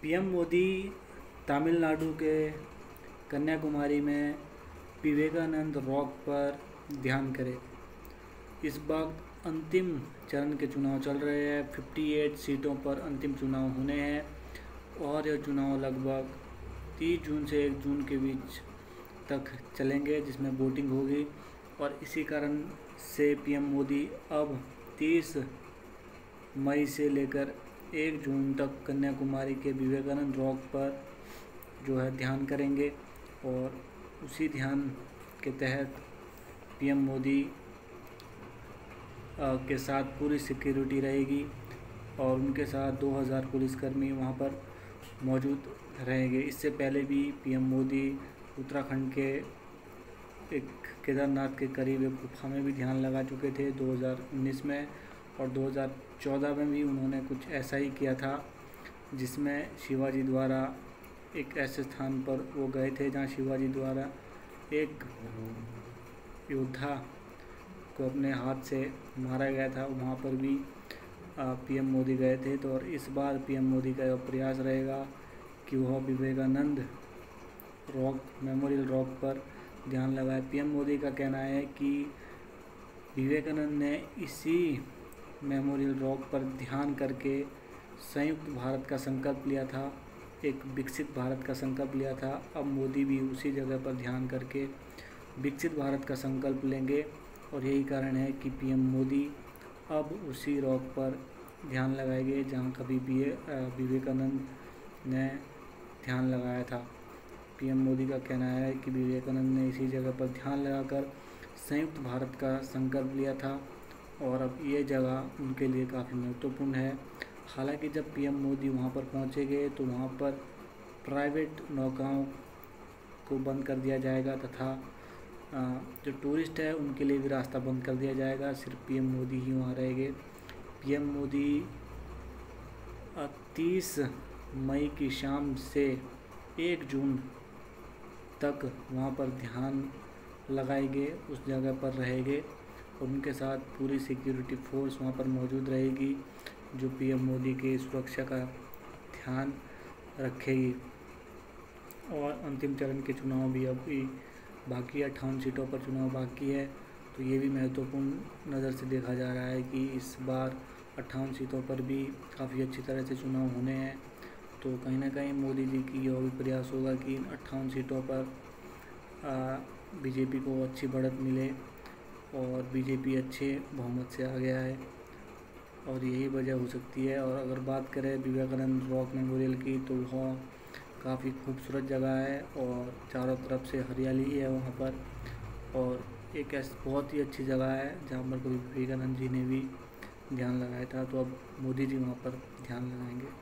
PM Modi Tamil Nadu के कन्याकुमारी में Vivekananda rock पर ध्यान करें। इस वक्त अंतिम चरण के चुनाव चल रहे हैं। 58 सीटों पर अंतिम चुनाव होने हैं और यह चुनाव लगभग 30 जून से 1 जून के बीच तक चलेंगे, जिसमें वोटिंग होगी। और इसी कारण से पीएम मोदी अब 30 मई से लेकर 1 जून तक कन्याकुमारी के विवेकानंद रॉक पर जो है ध्यान करेंगे। और उसी ध्यान के तहत पीएम मोदी के साथ पूरी सिक्योरिटी रहेगी और उनके साथ 2000 पुलिसकर्मी वहां पर मौजूद रहेंगे। इससे पहले भी पीएम मोदी उत्तराखंड के एक केदारनाथ के करीब एक गुफा में भी ध्यान लगा चुके थे 2019 में, और 2014 में भी उन्होंने कुछ ऐसा ही किया था, जिसमें शिवाजी द्वारा एक ऐसे स्थान पर वो गए थे जहाँ शिवाजी द्वारा एक योद्धा को अपने हाथ से मारा गया था। वहाँ पर भी पीएम मोदी गए थे। तो और इस बार पीएम मोदी का यह प्रयास रहेगा कि वह विवेकानंद रॉक मेमोरियल रॉक पर ध्यान लगाए। पीएम मोदी का कहना है कि विवेकानंद ने इसी मेमोरियल रॉक पर ध्यान करके संयुक्त भारत का संकल्प लिया था, एक विकसित भारत का संकल्प लिया था। अब मोदी भी उसी जगह पर ध्यान करके विकसित भारत का संकल्प लेंगे और यही कारण है कि पीएम मोदी अब उसी रॉक पर ध्यान लगाएंगे जहाँ कभी भी विवेकानंद ने ध्यान लगाया था। पीएम मोदी का कहना है कि विवेकानंद ने इसी जगह पर ध्यान लगाकर संयुक्त भारत का संकल्प लिया था और अब ये जगह उनके लिए काफ़ी महत्वपूर्ण है। हालांकि जब पीएम मोदी वहाँ पर पहुँचेंगे तो वहाँ पर प्राइवेट नौकाओं को बंद कर दिया जाएगा तथा जो टूरिस्ट है उनके लिए भी रास्ता बंद कर दिया जाएगा। सिर्फ पीएम मोदी ही वहाँ रहेंगे। पीएम मोदी 30 मई की शाम से 1 जून तक वहाँ पर ध्यान लगाएंगे, उस जगह पर रहेंगे और उनके साथ पूरी सिक्योरिटी फोर्स वहाँ पर मौजूद रहेगी जो पीएम मोदी के सुरक्षा का ध्यान रखेगी। और अंतिम चरण के चुनाव भी अभी बाकी है, 58 सीटों पर चुनाव बाकी है। तो ये भी महत्वपूर्ण नज़र से देखा जा रहा है कि इस बार 58 सीटों पर भी काफ़ी अच्छी तरह से चुनाव होने हैं। तो कहीं ना कहीं मोदी जी की यह भी प्रयास होगा कि इन 58 सीटों पर बीजेपी को अच्छी बढ़त मिले और बीजेपी अच्छे बहुमत से आ गया है और यही वजह हो सकती है। और अगर बात करें विवेकानंद रॉक मेमोरियल की तो वह काफ़ी खूबसूरत जगह है और चारों तरफ से हरियाली है वहाँ पर, और एक बहुत ही अच्छी जगह है जहाँ पर कभी विवेकानंद जी ने भी ध्यान लगाया था। तो अब मोदी जी वहाँ पर ध्यान लगाएंगे।